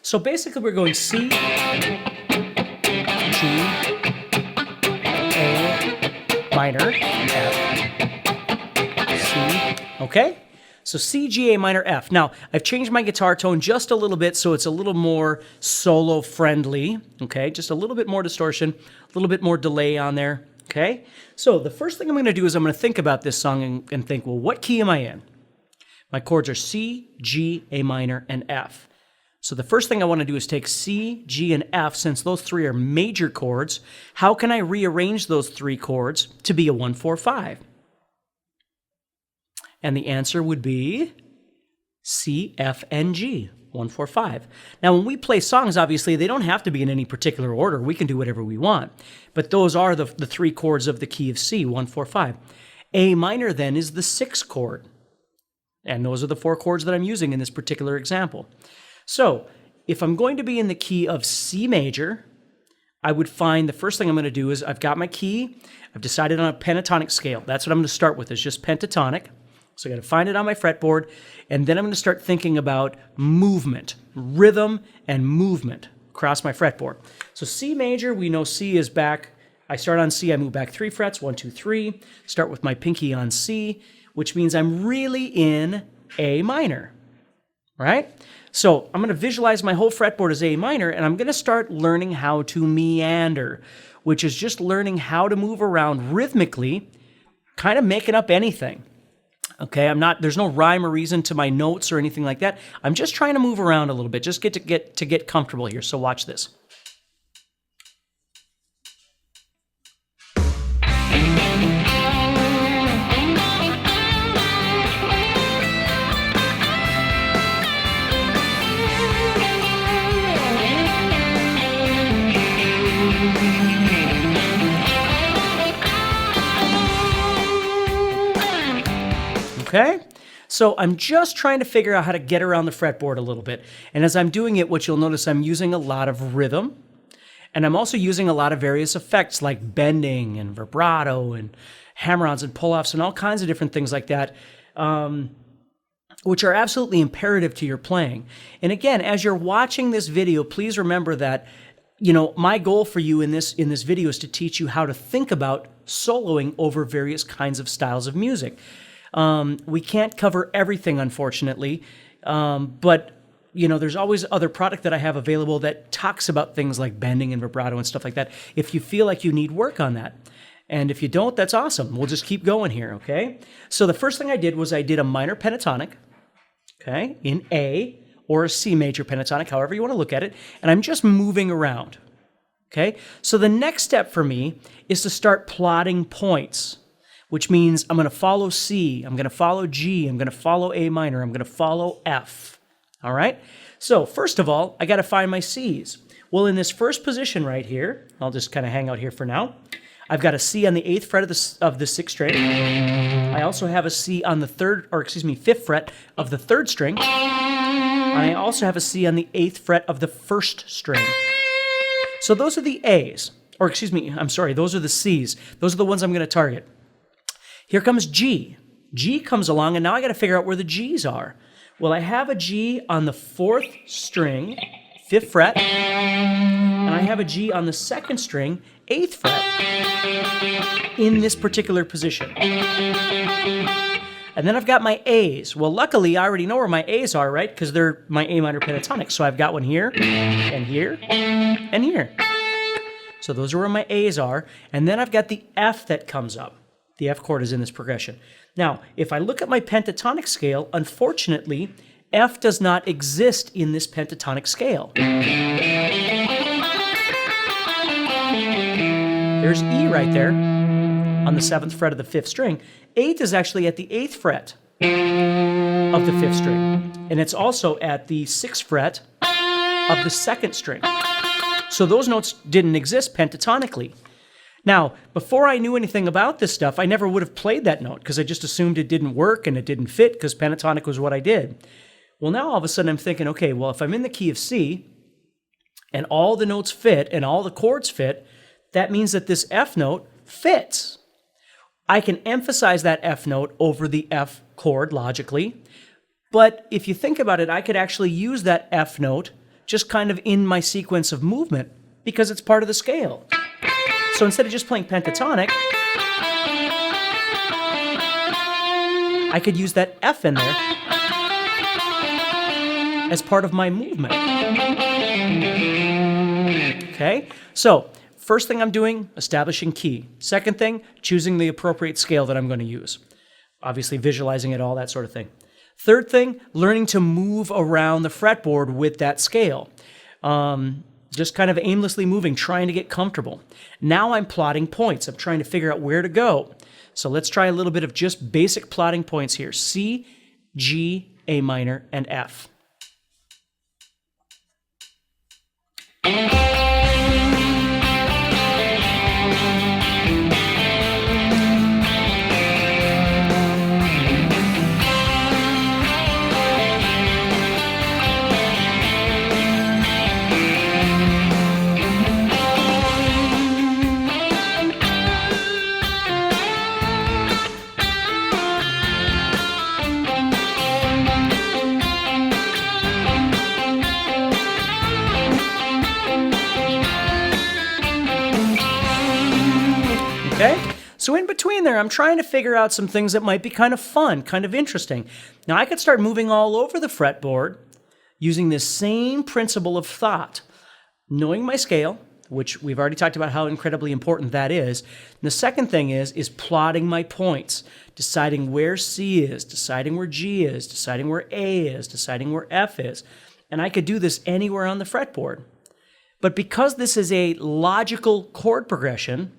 So basically we're going C, G, A minor, F, C, okay? So C, G, A minor, F. Now, I've changed my guitar tone just a little bit so it's a little more solo friendly, okay? Just a little bit more distortion, a little bit more delay on there, okay? So the first thing I'm gonna do is I'm gonna think about this song and think, well, what key am I in? My chords are C, G, A minor, and F. So the first thing I want to do is take C, G, and F, since those three are major chords. How can I rearrange those three chords to be a 1-4-5? And the answer would be C, F, and G, 1-4-5. Now, when we play songs, obviously, they don't have to be in any particular order. We can do whatever we want. But those are the three chords of the key of C, 1-4-5. A minor, then, is the sixth chord. And those are the four chords that I'm using in this particular example. So, if I'm going to be in the key of C major, I would find the first thing I'm going to do is I've got my key, I've decided on a pentatonic scale. That's what I'm going to start with, is just pentatonic. So I got to find it on my fretboard, and then I'm going to start thinking about movement, rhythm and movement across my fretboard. So C major, we know C is back. I start on C, I move back 3 frets, 1, 2, 3, start with my pinky on C, which means I'm really in A minor, right? So I'm going to visualize my whole fretboard as A minor, and I'm going to start learning how to meander, which is just learning how to move around rhythmically, kind of making up anything. Okay, there's no rhyme or reason to my notes or anything like that. I'm just trying to move around a little bit, just get comfortable here. So watch this. Okay, so I'm just trying to figure out how to get around the fretboard a little bit. And as I'm doing it, what you'll notice, I'm using a lot of rhythm. And I'm also using a lot of various effects like bending and vibrato and hammer-ons and pull-offs and all kinds of different things like that, which are absolutely imperative to your playing. And again, as you're watching this video, please remember that, you know, my goal for you in this video is to teach you how to think about soloing over various kinds of styles of music. We can't cover everything, unfortunately, but, you know, there's always other product that I have available that talks about things like bending and vibrato and stuff like that, if you feel like you need work on that. And if you don't, that's awesome. We'll just keep going here, okay? So the first thing I did was I did a minor pentatonic, okay, in A, or a C major pentatonic, however you want to look at it, and I'm just moving around, okay? So the next step for me is to start plotting points, which means I'm going to follow C, I'm going to follow G, I'm going to follow A minor, I'm going to follow F, all right? So first of all, I got to find my Cs. Well, in this first position right here, I'll just kind of hang out here for now, I've got a C on the 8th fret of the 6th string. I also have a C on the 5th fret of the 3rd string. I also have a C on the 8th fret of the 1st string. So those are the A's, those are the C's. Those are the ones I'm going to target. Here comes G. G comes along, and now I got to figure out where the G's are. Well, I have a G on the 4th string, 5th fret, and I have a G on the 2nd string, 8th fret, in this particular position. And then I've got my A's. Well, luckily, I already know where my A's are, right? Because they're my A minor pentatonic. So I've got one here, and here, and here. So those are where my A's are. And then I've got the F that comes up. The F chord is in this progression. Now, if I look at my pentatonic scale, unfortunately, F does not exist in this pentatonic scale. There's E right there on the 7th fret of the 5th string. 8th is actually at the 8th fret of the 5th string. And it's also at the 6th fret of the 2nd string. So those notes didn't exist pentatonically. Now, before I knew anything about this stuff, I never would have played that note because I just assumed it didn't work and it didn't fit because pentatonic was what I did. Well, now all of a sudden I'm thinking, okay, well, if I'm in the key of C and all the notes fit and all the chords fit, that means that this F note fits. I can emphasize that F note over the F chord logically, but if you think about it, I could actually use that F note just kind of in my sequence of movement because it's part of the scale. So instead of just playing pentatonic, I could use that F in there as part of my movement. Okay? So, first thing I'm doing, establishing key. Second thing, choosing the appropriate scale that I'm going to use. Obviously visualizing it, all that sort of thing. Third thing, learning to move around the fretboard with that scale. Just kind of aimlessly moving, trying to get comfortable. Now I'm plotting points. I'm trying to figure out where to go. So let's try a little bit of just basic plotting points here. C, G, A minor, and F. Okay? So in between there, I'm trying to figure out some things that might be kind of fun, kind of interesting. Now I could start moving all over the fretboard using this same principle of thought. Knowing my scale, which we've already talked about how incredibly important that is. And the second thing is plotting my points, deciding where C is, deciding where G is, deciding where A is, deciding where F is. And I could do this anywhere on the fretboard. But because this is a logical chord progression,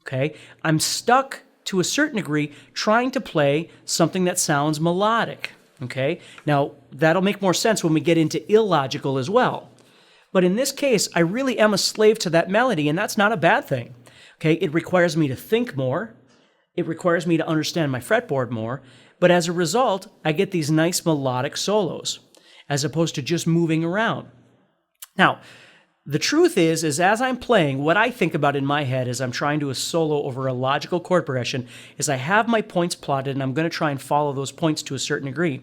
okay, I'm stuck to a certain degree trying to play something that sounds melodic, okay? Now, that'll make more sense when we get into illogical as well. But in this case, I really am a slave to that melody, and that's not a bad thing, okay? It requires me to think more. It requires me to understand my fretboard more. But as a result, I get these nice melodic solos as opposed to just moving around. Now, the truth is as I'm playing, what I think about in my head as I'm trying to solo over a logical chord progression is I have my points plotted and I'm going to try and follow those points to a certain degree.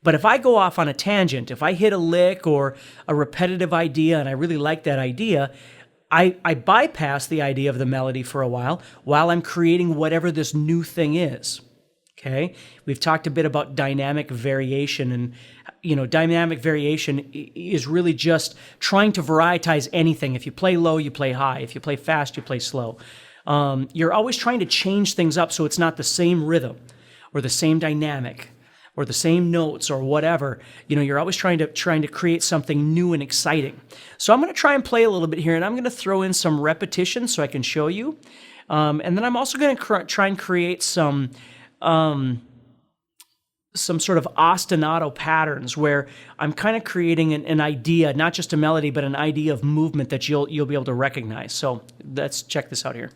But if I go off on a tangent, if I hit a lick or a repetitive idea and I really like that idea, I bypass the idea of the melody for a while I'm creating whatever this new thing is. Okay? We've talked a bit about dynamic variation, and dynamic variation is really just trying to varietize anything. If you play low, you play high. If you play fast, you play slow. You're always trying to change things up so it's not the same rhythm or the same dynamic or the same notes or whatever. You're always trying to create something new and exciting. So I'm going to try and play a little bit here, and I'm going to throw in some repetition so I can show you. And then I'm also going to try and create some sort of ostinato patterns where I'm kind of creating an idea, not just a melody, but an idea of movement that you'll be able to recognize. So let's check this out here.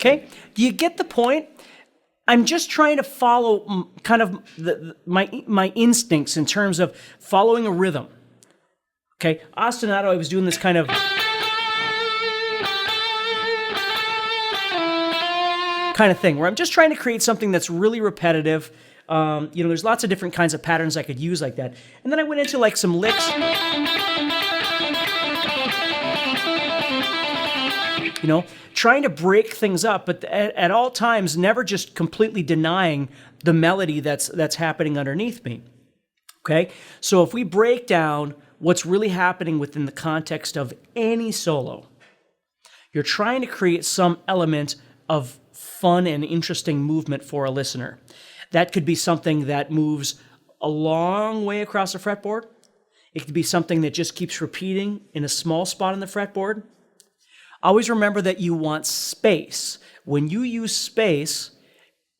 Okay, do you get the point? I'm just trying to follow kind of my instincts in terms of following a rhythm. Okay, ostinato, I was doing this kind kind of thing, where I'm just trying to create something that's really repetitive. There's lots of different kinds of patterns I could use like that. And then I went into like some licks. Trying to break things up, but at all times, never just completely denying the melody that's happening underneath me. Okay? So if we break down what's really happening within the context of any solo, you're trying to create some element of fun and interesting movement for a listener. That could be something that moves a long way across the fretboard. It could be something that just keeps repeating in a small spot on the fretboard. Always remember that you want space. When you use space,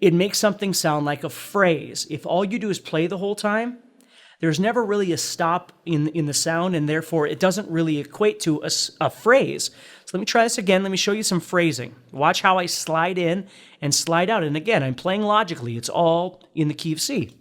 it makes something sound like a phrase. If all you do is play the whole time, there's never really a stop in the sound, and therefore it doesn't really equate to a phrase. So let me try this again. Let me show you some phrasing. Watch how I slide in and slide out. And again, I'm playing logically. It's all in the key of C.